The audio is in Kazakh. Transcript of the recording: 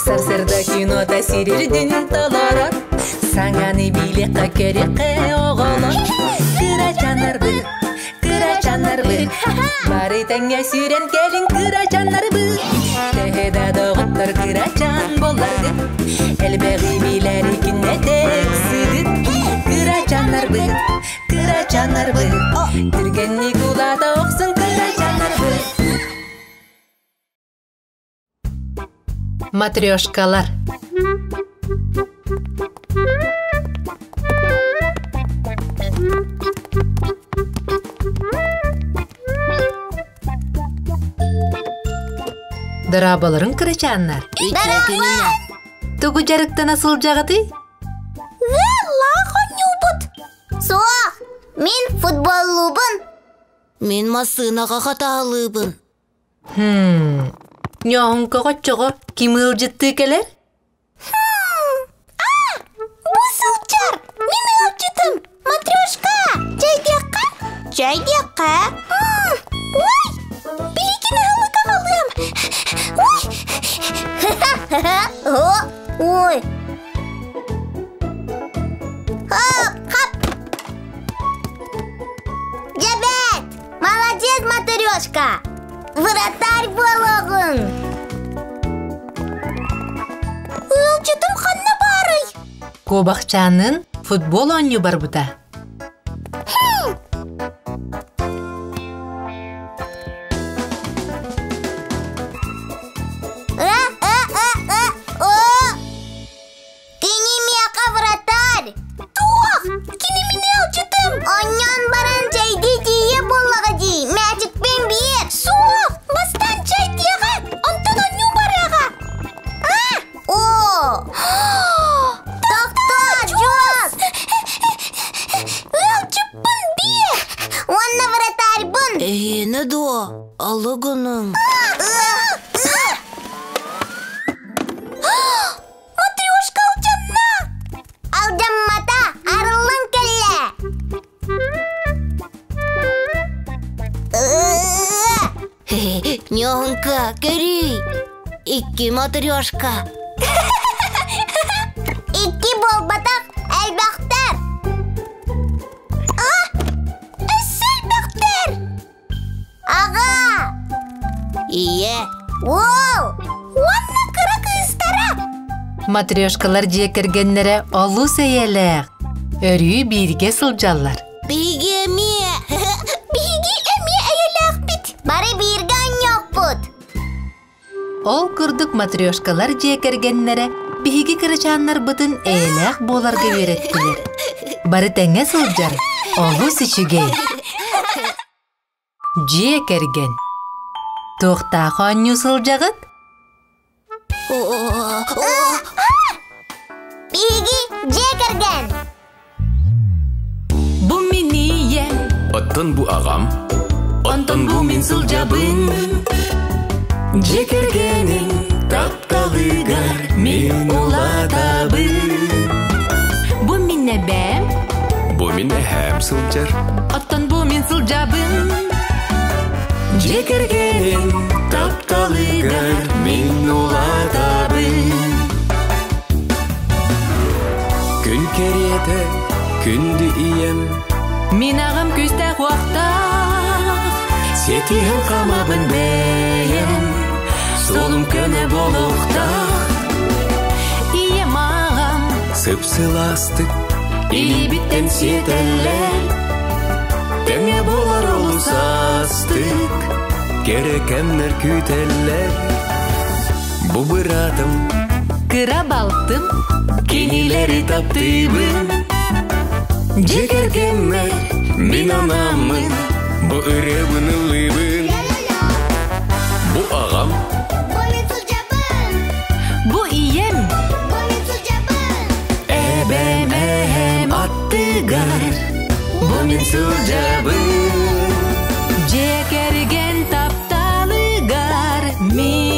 Сарсырда кино тасирирдин толорот Саңаны билекка керекке оголот Кыра жанарбы Бары таңга сүйрен келин кыра жанарбы Техеда доғыттар кыра жан боларды Элбеғи билери кинне тексидит Кыра жанарбы Түргенни кулада оқсын кыра жанарбы Матрешкалар. Дарабаларын кырачаннар. Тугу жарыктан асыл жагыты? Лахонюбут. Соах, мен футболлубун. Мен масынаға қаталыбын. Нёңко кочого кимыл жытты келер? Бу сылчар. Мен ылчытым. Матрешка. Чайдекка. Ой, биликini ылыка калдым. Ой. Хап. Жабет. Молодец, матрешка. Вратарь бологын. Ылчытым ханна барый. Кобакчанын футбол ойну бар бута. Кинемека вратарь. Тух, кинемini ылчытым. Оньон баран чайди тие боллагади. Мәчик пен бие. Сух, бастан чай тиеға. Онтан оню бараға. О! Тақта, жуас. Ылчыппын бие. Онна вратарь бун. Не до, алыгының. Матрешка алжанна. Алжанмата, арылын келе. Нёңка, кери. Икки матрешка. Икки болбатақ әлбақтар. Әлбақтар. Аға. Ие. Оу, онна кыра кыстара. Матрешкалар жекергеннере олу сейелек. Өрүй бирге сылжалар. Биге ме. Биги эме әйелек бит. Бары бирген yok бұд. Ол курдук матрешкалар жекергеннере биги кырачаннар бытын эйлек боларга береттилер. Бары теңе сылжар, олу сичиге. Жекерген. Тоқта хоню сылжагыт? Биги жекерген. Бу минием. Оттон бу ағам. Онтон бу мин сылжабын. Жекергенин тапталыгар мен улатабын. Бу минне бәм. Бу минне һәм сылжар. Оттон бу мин сылжабын. Жекергенин тапталыгар мен улатабын. Күн керете, күнді ием. Мин ағам күсті қуақта. Сетиһен қамабын бәйем. Солым көне болуқта. Ием ағам. Сып-сыластык. Или биттен сетелер. Тәңе болар олусастык. Керекемнер күтеллер. Бу бұратым. Кыра балтым. Кинилери таптыбын. Жекергеннер. Мин анамын. Бу ырыбын ылыбын. Бу ағам. Бу ием. Эбемем аттыгар. Бу мин сылжабын. Жекерген тапталыгар мен